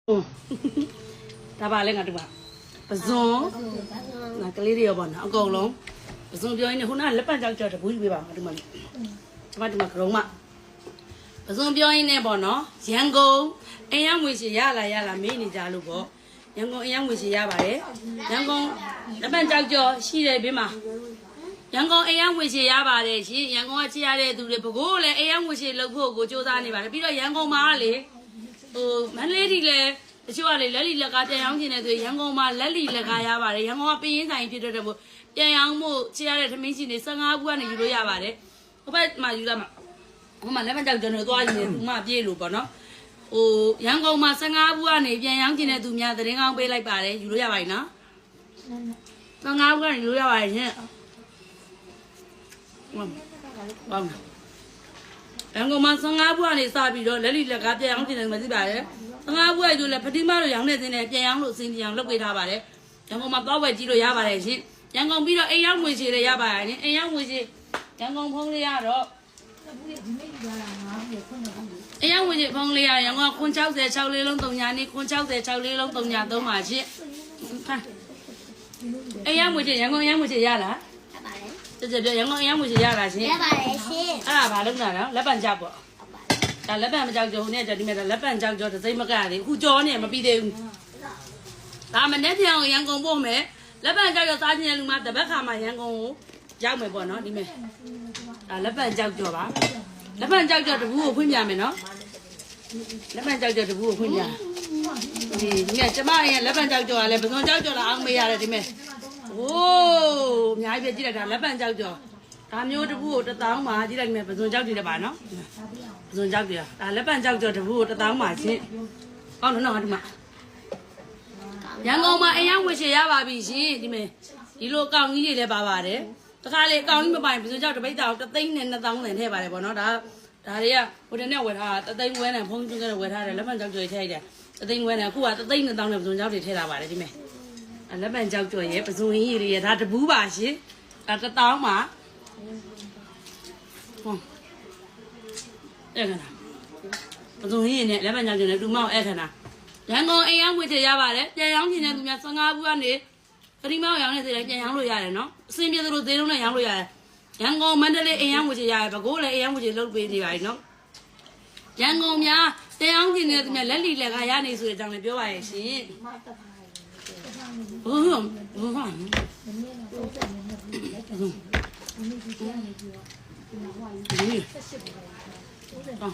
ဒါပါလဲငါတို့ကပဇွန်ငါကလေးတွေရောပေါ့နော်အကုန်လုံးပဇွန်ပြောရင်းနဲ့ခုနကလက်ပတ်ကြောက်ကြောက်တပူးယူပေးပါငါတို့မလေးဒီမှာကရုံးမပဇွန်ပြောရင်းနဲ့ပေါ့နော်ရန်ကုန်အင်းရငွေရှိရလာမေးနေကြလို့ပေါ့ရန်ကုန်အင်းရငွေရှိရပါတယ်ရန်ကုန်လက်ပတ်ကြောက်ကြောရှိတယ်ဘေးမှာရန်ကုန်အင်းရငွေရှိရပါတယ်ရှင်ရန်ကုန်ကချစ်ရတဲ့သူတွေဘကိုးလည်းအင်းရငွေရှိလုပ်ဖို့ကိုစူးစမ်းနေပါတယ်ပြီးတော့ရန်ကုန်မှာလေမန္တလေးဒီလေတချို့ကလေလက်လီလက်ကားပြန်ရောက်နေတဲ့သူရန်ကုန်မှာလက်လီလက်ကားရပါတယ်ရန်ကုန်ကပင်းရင်ဆိုင်ဖြစ်တဲ့မို့ပြန်ရောက်မှုချရတဲ့သမင်းရှင်တွေ15ခုကနေယူလို့ရပါတယ်ဟိုဘက်မှာယူလာမှာဟိုမှာလက်မကြောက်ကျွန်တော်သွားယူနေသူမှပြေးလို့ပေါ့နော်ရန်ကုန်မှာ15ခုကနေပြန်ရောက်နေတဲ့သူများသတင်းကောင်းပေးလိုက်ပါတယ်ယူလို့ရပါပြီနော်15ခုကနေယူလို့ရပါတယ်ရှင်ဟုတ်ရန်ကုန်မှာ15ခုကနေစပြီးတော့လက်လီလက်ကားပြန်ရောက်နေတဲ့မသိပါရဲ့15ခုကယူလဲဖတိမတို့ရောင်းနေတဲ့ပြန်ရောက်လို့အစင်းပြောင်းလုပ်ပေးထားပါတယ်ရန်ကုန်မှာသွားဝယ်ကြည့်လို့ရပါတယ်ရှင်ရန်ကုန်ပြီးတော့အိမ်ရောက်ငွေချေလည်းရပါတယ်ရှင်အိမ်ရောက်ငွေချေရန်ကုန်ဖုန်းလေးရတော့အိမ်ရောက်ငွေချေဖုန်းလေးရရန်ကုန်က960 6လေးလုံး3ညာနေ960 6လေးလုံး3ညာ3ပါရှင်အိမ်ရောက်ငွေချေရန်ကုန်ရောက်ငွေချေရလားကျကျရန်ကုန်ရောက်ငွေချေရလားရှင်ရပါတယ်ရှင်အဲ့ဒါဘာလုပ်တာလဲလက်ပံကြပေါ့ဒါလက်ပံမကြောက်ကြုံနဲ့ဒီမဲ့လက်ပံကြောက်ကြောတစိမ့်မကလေအခုကြောနေမပြီးသေးဘူးဒါမနေ့ပြန်ရန်ကုန်ပို့မယ်လက်ပံကြောက်ကြောစားခြင်းလူမတပတ်ခါမှရန်ကုန်ကိုရောက်မယ်ပေါ့နော်ဒီမဲ့ဒါလက်ပံကြောက်ကြောပါလက်ပံကြောက်ကြောတဘူးကိုဖွင့်ပြမယ်နော်လက်ပံကြောက်ကြောတဘူးကိုဖွင့်ပြဒီမဲ့ကျမရဲ့လက်ပံကြောက်ကြောကလည်းပစုံကြောက်ကြောလာအောင်မေးရတယ်ဒီမဲ့โอ้အများကြီးပြကြည့်လိုက်တာလက်ပံကြောက်ကြောဒါမျိုးတဘူးကို1000ပါကြည့်လိုက်မယ်ပစုံကြောက်ကြည့်တယ်ပါနော်ပစုံကြောက်ကြဒါလက်ပံကြောက်ကြောတဘူးကို1000ပါရှင်းကောင်းနော်ဒီမှာရန်ကုန်မှာအရင်ဝယ်ချေရပါပြီရှင်ဒီမဲ့ဒီလိုအကောင်ကြီးတွေလည်းပါပါတယ်တခါလေအကောင်ကြီးမပိုင်ပစုံကြောက်တပိတ်တောင်3သိန်းနဲ့2000နဲ့ထည့်ပါတယ်ပေါ့နော်ဒါတွေကဟိုတနေ့ဝယ်ထားတာ3သိန်းခွဲနဲ့ဖုန်းကျွန်းကဝယ်ထားတယ်လက်ပံကြောက်ကြောထည့်လိုက်တယ်3သိန်းခွဲနဲ့အခုက3သိန်း2000နဲ့ပစုံကြောက်တွေထည့်ထားပါတယ်ဒီမဲ့လက်ပံကြောက်ကြောရဲ့ပစုံရင်းကြီးတွေဒါတဘူးပါရှင်ဒါ1000ပါဟုတ်အဲ့ခဏပစုံရင်းနဲ့လက်ပံကြောက်ကြောနဲ့တူမောက်အဲ့ခဏရန်ကုန်အိမ်ရောက်ဝေချေရပါတယ်ပြန်ရောက်ခြင်းတဲ့သူများ15ဘူးကနေခရီးမောက်ရောင်းနေသေးတယ်ပြန်ရောက်လို့ရတယ်နော်အစင်းပြေသလိုသေးလုံးနဲ့ရောင်းလို့ရတယ်ရန်ကုန်မန္တလေးအိမ်ရောက်ဝေချေရတယ်ပဲကိုယ်လည်းအိမ်ရောက်ဝေချေလုပ်ပေးနေပါပြီနော်ရန်ကုန်များပြန်ရောက်ခြင်းတဲ့သူများလက်လီလက်ကရနေဆိုတဲ့အကြောင်းလည်းပြောပါရဲ့ရှင်ဟုတ်